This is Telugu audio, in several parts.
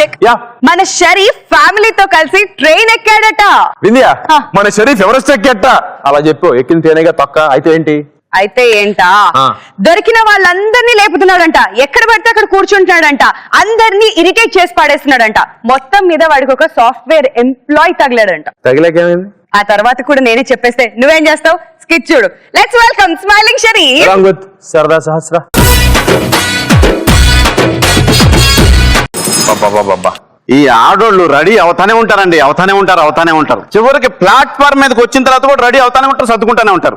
కార్తిక్ మన షరీఫ్ ఫ్యామిలీతో కలిసి ట్రైన్ ఎక్కాడట. విందియా మన షరీఫ్ ఎవరెస్ట్ ఎక్కట అలా చెప్పు. ఎక్కిన తేనెగా తొక్క అయితే ఏంటి? అయితే ఏంటా, దొరికిన వాళ్ళందరినీ లేపుతున్నాడంట, ఎక్కడ పడితే అక్కడ కూర్చుంటున్నాడంట, అందరినీ ఇరిటేట్ చేసి పాడేస్తున్నాడంట. మొత్తం మీద వాడికి ఒక సాఫ్ట్వేర్ ఎంప్లాయ్ తగిలాడంట. తగిలేకేమైంది? ఆ తర్వాత కూడా నేనే చెప్పేస్తే నువ్వేం చేస్తావు? స్కిట్ చూడు. Let's welcome smiling Sharif. సరదా సహస్ర. ఈ ఆడోళ్ళు రెడీ అవుతానే ఉంటారండి, అవుతానే ఉంటారు. చివరికి ప్లాట్ఫామ్ మీదకి వచ్చిన తర్వాత కూడా రెడీ అవుతానే ఉంటారు, సర్దుకుంటానే ఉంటారు.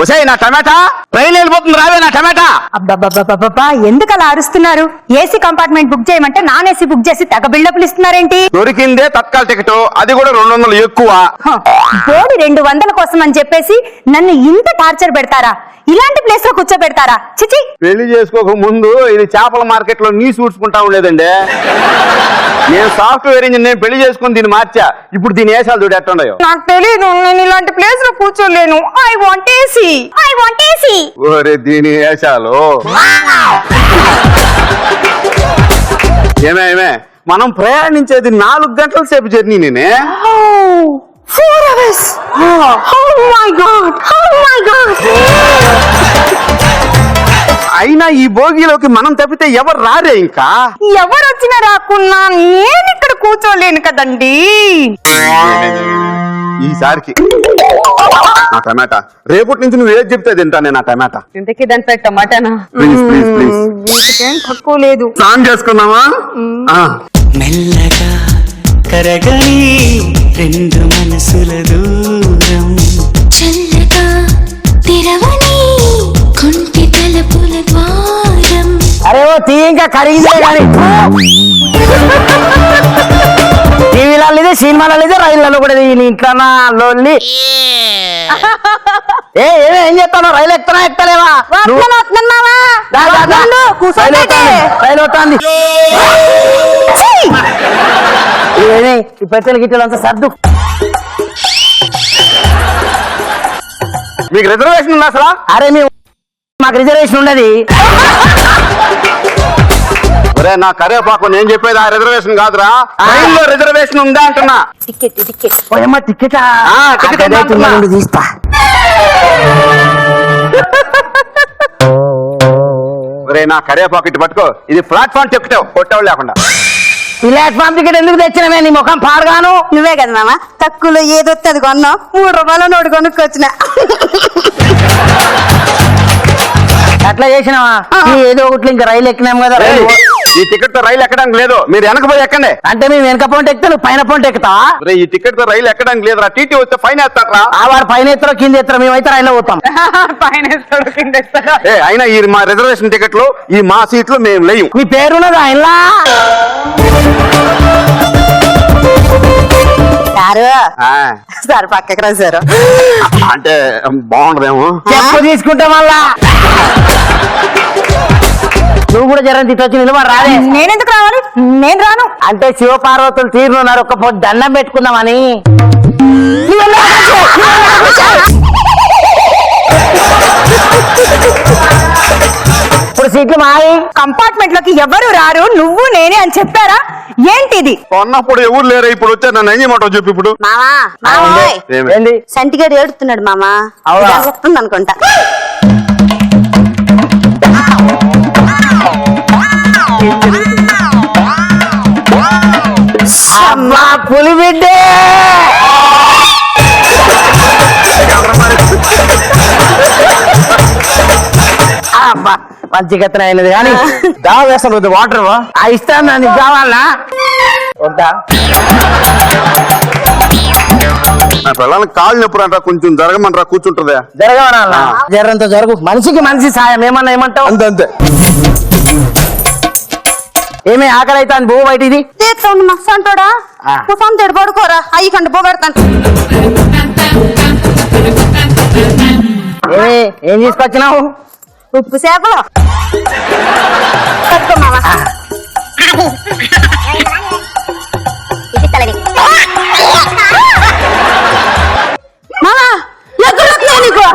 ఒసే నా టమాటా ట్రైన్ వెళ్ళిపోతుంది, రావే నా టమాటా. అబ్బా ఎందుకు అలా అరుస్తున్నారు? ఏసీ కంపార్ట్మెంట్ బుక్ చేయమంటే నాన్ ఏసీ బుక్ చేసి తెగ బిల్డప్లు ఇస్తున్నారేంటి? దొరికిందే తత్కాల టికెట్, అది కూడా 200 ఎక్కువ. బోడి 200 కోసం అని చెప్పేసి నన్ను ఇంత టార్చర్ పెడతారా? ఇలాంటి ప్లేస్ లో కూర్చోబెడతారా? చిచి. పెళ్లి చేసుకోక ముందు ఇది చేపల మార్కెట్ లో నీ సూడ్చుకుంటా ఉండేదండి. నేను సాఫ్ట్వేర్ ఇంజనీర్, పెళ్లి చేసుకుని దీన్ని మార్చా. ఇప్పుడు దీని ఏసాలు చూడు ఎట్టుండయో. నాకు తెలీదు, నేను ఇలాంటి ప్లేస్ లో కూర్చోలేను. I want AC. ఓరే దీని ఏసాలు. ఏమే మనం ప్రయాణించేది 4 గంటల సేపు జర్నీ. నేనే 4 hours. Oh my God. అయినా ఈ భోగిలోకి మనం తప్పితే ఎవరు రారే. ఇంకా ఎవరు వచ్చినా రాకున్నా నేను ఇక్కడ కూర్చోలేను కదండి. ఈసారికి నా టమాటా, రేపటి నుంచి నువ్వు ఏది చెప్తే తింటానే నా టమాటా. ఇంతకీ దానిపై టమాటానా? ప్లీజ్ తక్కువ లేదు. స్నానం చేసుకున్నావా? మెల్లగా కరగని 2 మనసుల దూరం, చల్లగా తెరవని కుంటి తలుపుల ద్వారం. అరే ఓ తీ ఇంకా కరిగితే కానీ టీవీలలో ఇది, సినిమాలలో ఇది, రైళ్లలో కూడా ఇంట్లో లోన్లీ. ఏం చెప్తాను? రైలు ఎక్కుతున్నా ఎక్కలేవా? రైలు వస్తుంది. ఈ పెట్టెలు గిట్టెలు అంతా సర్దు. మీకు రిజర్వేషన్ ఉందా అసలు? అరే మాకు రిజర్వేషన్ ఉన్నది. ఒరే నా కరేపాకు, నేను చెప్పేది ఆ రిజర్వేషన్ కాదురా, ట్రైన్లో రిజర్వేషన్ ఉందా అంటున్నా. టికెట్ టికెట్ తీస్తా. ఒరే నా కరేపాకు ఇటు పట్టుకో. ఇది ప్లాట్ఫామ్ చెక్కుతావు కొట్టేవాళ్ళు లేకుండా. ప్లాట్ఫామ్ టికెట్ ఎందుకు తెచ్చినవే? నీ ముఖం పాడుగాను. నువ్వే కదా మామ తక్కువలో ఏదొస్తే అది కొన్నావు. 3 రూపాయల నోటు కొనుక్కొచ్చిన. అట్లా చేసినావా? ఏదో ఒకటి ఇంకా రైలు ఎక్కినాం కదా. ఈ టికెట్ తో రైలు ఎక్కడానికి లేదు, మీరు వెనక పోయి ఎక్కండి. అంటే మేము వెనక పొంట ఎక్కుతా, నువ్వు పైన పొంట ఎక్కుతా? ఈ టికెట్ తో రైలు ఎక్కడానికి లేదురా, టీటీ వస్తే ఫైన్ వేస్తారా? ఆ వాడు పైన ఎత్తరో కింద ఎత్తరో, మేమైతే రైల్లో పోతాం. అయినా ఈ మా రిజర్వేషన్ టికెట్లు, ఈ మా సీట్లు మేము లేవు. మీ పేరున్నదా ఆయనలా? సార్ పక్కకి రాశారు అంటే బాగుండదేమో. చెప్పు తీసుకుంటా మళ్ళా. నువ్వు కూడా జరం తిట్టొచ్చి నిలబడి రాలే. నేనెందుకు రావాలి? నేను రాను. అంటే శివపార్వతులు తీరున్నారు, ఒక్క పొద్దు దండం పెట్టుకుందామని. ఇప్పుడు సీట్లు మాయి. కంపార్ట్మెంట్ లోకి ఎవరు రారు, నువ్వు నేనే అని చెప్పారా? ఏంటిది? కొన్నప్పుడు ఎవరు లేరు, ఇప్పుడు వచ్చారు. నన్ను ఏం చేయమంటావు చెప్పు. ఇప్పుడు ఏంది సంటిగాడు ఏడుతున్నాడు మామా. వస్తుంది అనుకుంటా. అమ్మా పులి బిడ్డే. అబ్బా మంచిగా అయినది కానీ దావ వేస్తాను. వాటర్ ఇస్తాను, నీకు కావాలా వద్దా? నా పిల్లలకి కాళ్ళు నొప్పులు అంటారా, కొంచెం జరగమంటారా, కూర్చుంటుందా? జరగవనా? జరంతో జరుగు. మనిషికి మనిషి సాయం. ఏమన్నా ఏమంటావు? అంతే. ఏమే ఆకలి అయితే అని బో బయట ఇది సంటోడా సంతేడు పడుకోరా, అయ్యి కంటే పోగడతాను. ఏం తీసుకొచ్చినావు? ఉప్పు చేపలు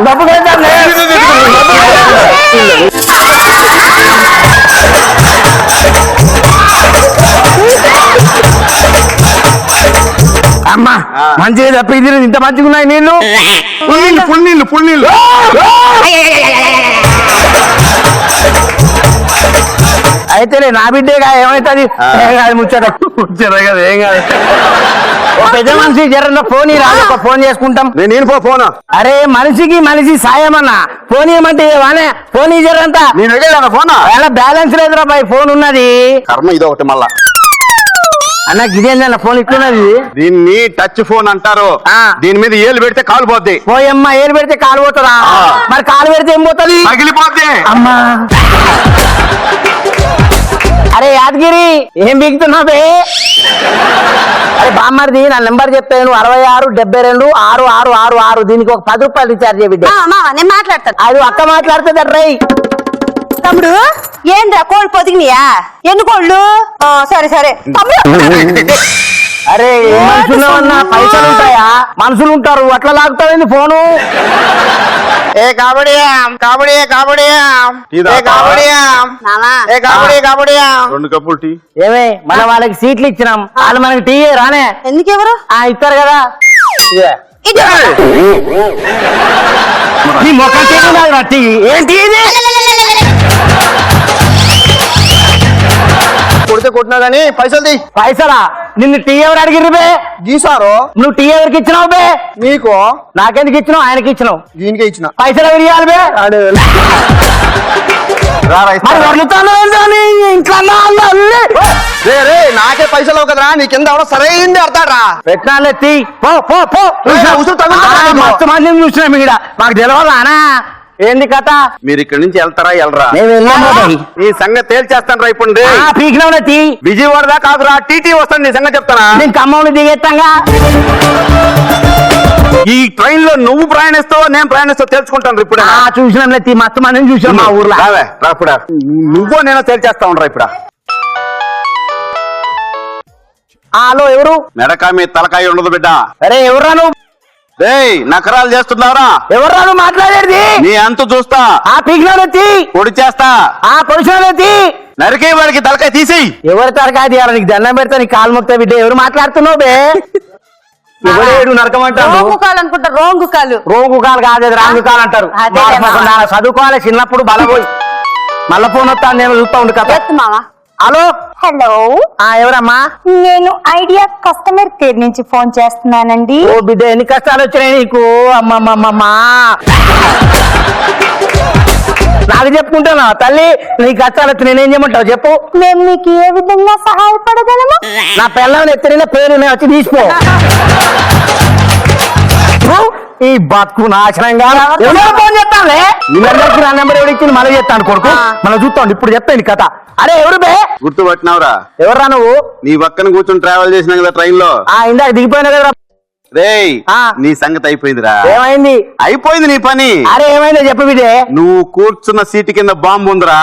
డబ్బు అమ్మా మంచిగా తప్పింది ఇంత మంచిగా ఉన్నాయి నీళ్ళు. పుల్ నీళ్ళు అయితే నా బిడ్డేగా ఏమైతుంది ఏం కాదు ముచ్చట కదా ఏం కాదు. ఓ పెద్ద మనిషి జర ఫోన్ రాదు ఒక ఫోన్ చేసుకుంటాం. నేను ఫోన్ అరే మనిషికి సాయం అన్న ఫోన్ ఇవ్వమంటే వానే ఫోన్ జరంతా నేను అడిగాను ఫోన్ అలా బ్యాలెన్స్ లేదురా బాయ్ ఫోన్ ఉన్నది కర్మ ఇది ఒకటి మళ్ళా అన్న గిదేందన్న ఫోన్ ఇట్లున్నది. దీన్ని టచ్ ఫోన్ అంటారు. దీని మీద ఏలు పెడితే కాలు పోద్ది. పోయమ్మ ఏలు పెడితే కాలు పోతుందా? మరి కాలు పెడితే ఏం పోతుంది? పగిలిపోద్ది. అమ్మా అరే యాదగిరి ఏం బిగుతున్నావే? అరే బామ్మర్ది నా నెంబర్ చెప్తాను 6672666666 దీనికి ఒక 10 రూపాయలు రీఛార్జ్ చేయ బిడ్డ. నేను మాట్లాడతాను. అది అక్క మాట్లాడుతుంది అట్రై. తమ్ముడు ఏంద్రా కోళ్ళు పొదిగినాయా? ఎన్ని కోళ్ళు? సరే సరే తమ్ముడు. అరే మనుషులు పైసలు ఉంటాయా? మనుషులు ఉంటారు అట్లా లాగుతావేంది ఫోను? ఏ కాబడియా కాబడియా కాబడియా కాబడియా 2 కప్పులు టీ. ఏమే మన వాళ్ళకి సీట్లు ఇచ్చినాం వాళ్ళు మనకి టీ రానే ఎందుకెవరు ఇస్తారు కదా. నీ మొక్క టీ ఏంటి ఇది? కొడితే కొట్టినా గానీ పైసలు తీ. పైసలా? నిన్ను టీ ఎవరు అడిగిర్రు బే? గీసారు. నువ్వు టీ ఎవరికి ఇచ్చినావు బే? నీకు. నాకెందుకు ఇచ్చినావు? ఆయనకి ఇచ్చినావు. దీనికే ఇచ్చిన. పైసలు ఎవరు ఇవ్వాలి బే? ఇంట్లో నాకే పైసలు కదరా నీ కింద ఎవడో సరైంది అర్థారా పెట్టాలే తీ పో పో పో. మస్తు మందిని చూసినా మీడ మాకు తెలియదానా ఏంది కథ? మీరు ఇక్కడి నుంచి వెళ్తారా వెళ్ళరా? ఈ సంగతి తేల్చేస్తాను ఇప్పుడు. పీకినవునా తీ. విజయవాడ దాకా కాదురా టీటీ వస్తాను. నీ సంగతి చెప్తానా? నేను ఖమ్మంలో దిగేస్తాగా. ఈ ట్రైన్ లో నువ్వు ప్రయాణిస్తావో నేను ప్రయాణిస్తావు తెలుసుకుంటాను ఇప్పుడు. చూసినాం తీ మస్తు మందిని చూసాం మా ఊర్లో. నువ్వో నేను తేల్చేస్తా ఉండరా ఇప్పుడు. హలో ఎవరు? మెడకా మీ తలకాయ ఉండదు బిడ్డ. అరే ఎవర్రా నువ్వు? నకరాలు చేస్తున్నావురా? ఎవర్రా నువ్వు మాట్లాడేది? నీ అంతు చూస్తా. పీకినవునెత్తి పొడి చేస్తా. పొడిచినెత్తి నరికే వాడికి తలకాయ తీసి. ఎవరి తలకాయ తీయాలి? నీకు దండం పెడతా నీ కాలు మొక్తా బిడ్డ. ఎవరు మాట్లాడుతున్నావు బే? ఎవరు నరకమంటారు? రోంగు కాలు అనుకుంటా. రోంగు కాలు. రోంగు కాలు కాదు రాంగు కాలు అంటారు. చదువుకోవాలి చిన్నప్పుడు బలపోయి మళ్ళా ఫోన్ వస్తా నేను చూస్తా ఉండు కదా. మావా హలో హలో ఎవరమ్మా? నేను ఐడియా కస్టమర్ కేర్ నుంచి ఫోన్ చేస్తున్నానండి. ఓ బిడ్డ ఎన్ని కష్టాలు వచ్చినాయి నీకు? అమ్మమ్మమ్మమ్మా నాకు చెప్పుకుంటున్నా తల్లి నీ కష్టాలు వచ్చి నేనేం చేయమంటావు చెప్పు. మేము మీకు ఏ విధంగా సహాయపడగలము? నా పిల్లల్ని ఎత్తిన పేరు వచ్చి తీసిపో. ఈ బతుకు నాశనంగా ఫోన్ చేస్తానులే. వీళ్ళందరికీ నా నెంబర్ ఎవరు ఇచ్చింది మళ్ళీ చెప్తాను కొడుకు. మనం చూస్తాం ఇప్పుడు చెప్తాను కథ. అరే ఎవరు బే? గుర్తుపట్టినావురా? ఎవర్రా నువ్వు? నీ పక్కన కూర్చొని ట్రావెల్ చేసినా కదా ట్రైన్ లో. ఇందాక దిగిపోయినా కదా. రేయ్ నీ సంగతి అయిపోయిందిరా. ఏమైంది? అయిపోయింది నీ పని. అరే ఏమైందో చెప్పు బిడ్డే. నువ్వు కూర్చున్న సీటు కింద బాంబు ఉందిరా.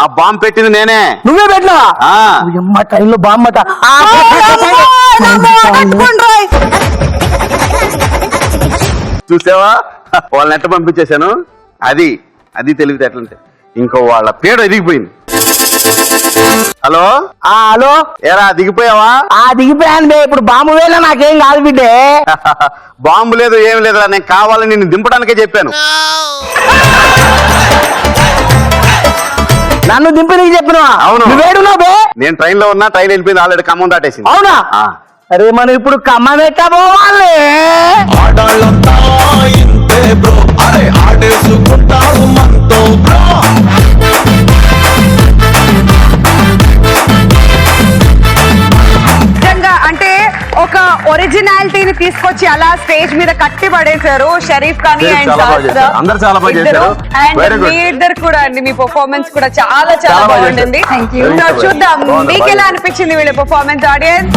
ఆ బాంబు పెట్టింది నేనే. నువ్వే పెట్టినావా? ట్రైన్లో బాంబు అట. చూసావా వాళ్ళని ఎట్ట పంపించేశాను. అది అది తెలివితేటలంటే. ఇంకో వాళ్ళ పేడ ఎదిగిపోయింది. హలో హలో ఏరా దిగిపోయావా? దిగిపోయాను బే. ఇప్పుడు బాంబు వేళ నాకేం కాదు బిడ్డే. బాంబు లేదు ఏం లేదురా. నేను కావాలని నిన్ను దింపడానికే చెప్పాను. నన్ను దింపి నీకు చెప్పినవా? అవును. నువ్వేడున్నావు బే? నేను ట్రైన్ లో ఉన్నా. ట్రైన్ వెళ్ళిపోయింది ఆల్రెడీ. ఖమ్మం దాటేసింది. అవునా? అరే మనం ఇప్పుడు ఖమ్మం ఎట్టా పోవాలి? అంటే ఒక ఒరిజినాలిటీని తీసుకొచ్చి అలా స్టేజ్ మీద కట్టి పడేశారు షరీఫ్ కానీ అండ్ అందరు చాలా బాగా చేశారు. అండ్ మీ ఇద్దరు కూడా అండి. మీ పర్ఫార్మెన్స్ కూడా చాలా చాలా బాగుండింది. చూద్దాం మీకు ఎలా అనిపించింది వీళ్ళ పర్ఫార్మెన్స్ ఆడియన్స్.